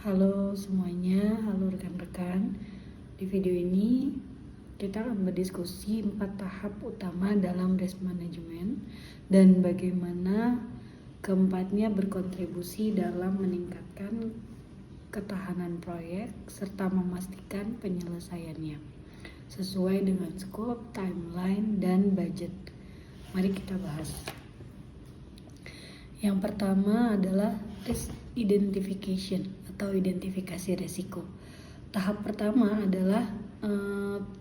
Halo semuanya, halo rekan-rekan. Di video ini kita akan berdiskusi 4 tahap utama dalam risk management dan bagaimana keempatnya berkontribusi dalam meningkatkan ketahanan proyek serta memastikan penyelesaiannya sesuai dengan skop, timeline, dan budget. Mari kita bahas. Yang pertama adalah risk identification atau identifikasi resiko. Tahap pertama adalah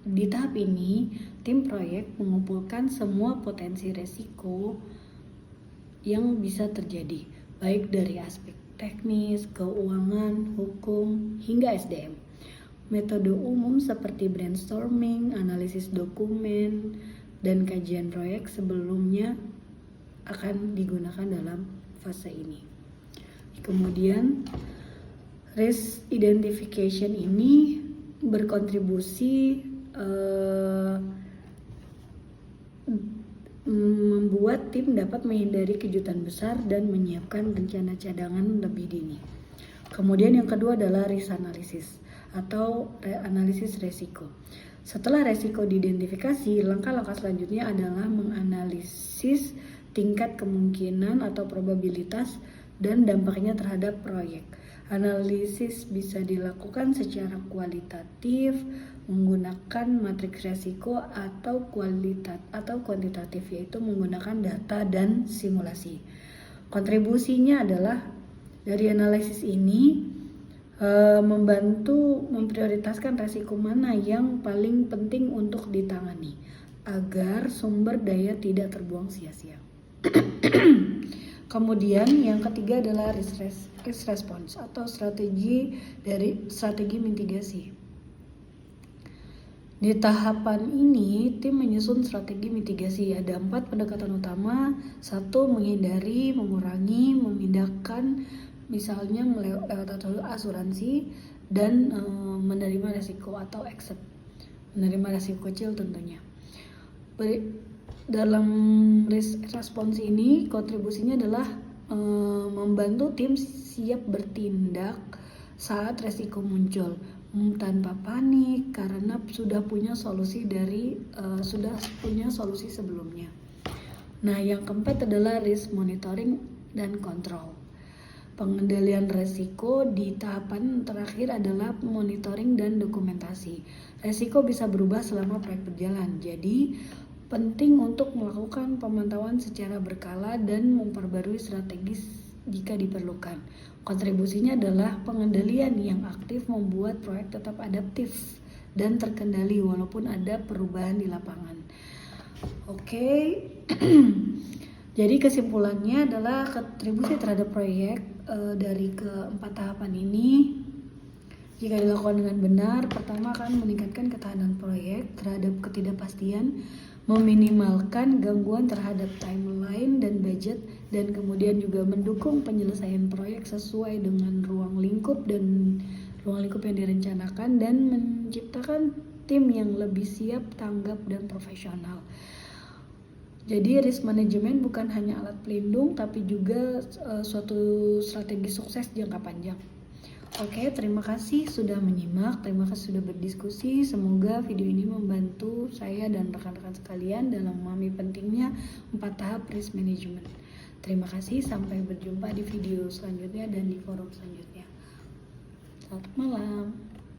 di tahap ini tim proyek mengumpulkan semua potensi resiko yang bisa terjadi, baik dari aspek teknis, keuangan, hukum, hingga SDM. Metode umum seperti brainstorming, analisis dokumen, dan kajian proyek sebelumnya akan digunakan dalam fase ini. Kemudian risk identification ini berkontribusi membuat tim dapat menghindari kejutan besar dan menyiapkan rencana cadangan lebih dini. Kemudian yang kedua adalah risk analysis atau analisis resiko. Setelah resiko diidentifikasi, langkah-langkah selanjutnya adalah menganalisis tingkat kemungkinan atau probabilitas dan dampaknya terhadap proyek. Analisis bisa dilakukan secara kualitatif menggunakan matriks resiko atau kuantitatif, yaitu menggunakan data dan simulasi. Kontribusinya adalah dari analisis ini membantu memprioritaskan resiko mana yang paling penting untuk ditangani agar sumber daya tidak terbuang sia-sia. Kemudian yang ketiga adalah risk response atau strategi mitigasi. Di tahapan ini tim menyusun strategi mitigasi. Ada 4 pendekatan utama. 1. Menghindari, mengurangi, memindahkan, misalnya lewat asuransi, dan menerima resiko atau accept, menerima resiko kecil tentunya. Dalam risk response ini kontribusinya adalah membantu tim siap bertindak saat resiko muncul tanpa panik karena sudah punya solusi sebelumnya. Nah, yang keempat adalah risk monitoring dan control. Pengendalian resiko di tahapan terakhir adalah monitoring dan dokumentasi. Resiko bisa berubah selama proyek berjalan, jadi penting untuk melakukan pemantauan secara berkala dan memperbarui strategis jika diperlukan. Kontribusinya adalah pengendalian yang aktif membuat proyek tetap adaptif dan terkendali walaupun ada perubahan di lapangan. Oke. Jadi kesimpulannya adalah kontribusi terhadap proyek dari keempat tahapan ini jika dilakukan dengan benar, pertama akan meningkatkan ketahanan proyek terhadap ketidakpastian, meminimalkan gangguan terhadap timeline dan budget, dan kemudian juga mendukung penyelesaian proyek sesuai dengan ruang lingkup yang direncanakan, dan menciptakan tim yang lebih siap, tanggap, dan profesional. Jadi risk management bukan hanya alat pelindung, tapi juga suatu strategi sukses jangka panjang. Oke, terima kasih sudah menyimak, terima kasih sudah berdiskusi. Semoga video ini membantu saya dan rekan-rekan sekalian dalam memahami pentingnya 4 tahap risk management. Terima kasih, sampai berjumpa di video selanjutnya dan di forum selanjutnya. Selamat malam.